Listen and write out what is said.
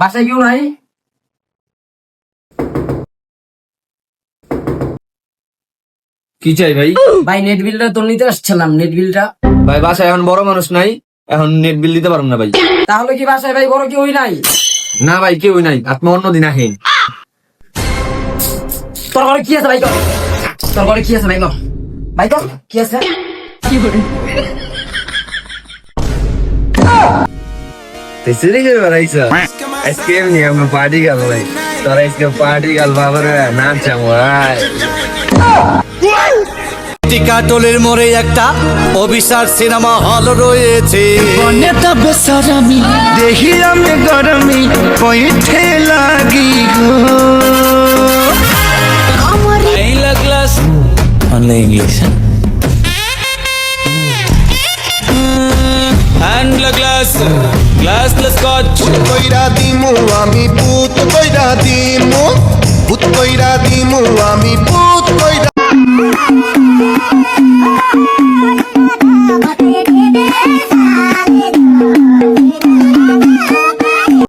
বাসায় কেউ নাই? কি চাই ভাই? ভাই নেট বিলটা তো নিতে আসছিলাম, নেট বিলটা। ভাই বাসায় এখন বড় মানুষ নাই, এখন নেট বিল দিতে পারবো না ভাই। তাহলে কি বাসায় ভাই বড় কেউই নাই? না ভাই কেউই নাই, আপনি অন্যদিন আহেন। তোর ঘরে কি আছে ভাই? তোর ঘরে কি আছে ভাই? ভাই তো কি আছে? কি করে? তুই চুরি করে বেড়াইছো আজকে? এমনি আমরা পার্টি গেল ভাই, তোরা আজকে পার্টি গেল বাবার নাচা ভাই। কাটলের মোড়ে একটা অভিসার সিনেমা হল রয়েছে। নেতা বেসারামি দেখি আমি গরমি পয়েন্টে লাগি গো। Baila glass only English and la glass scotch কইরা দিমু আমি ভূত কইরা দিমু, ভূত কইরা দিমু আমি ভূত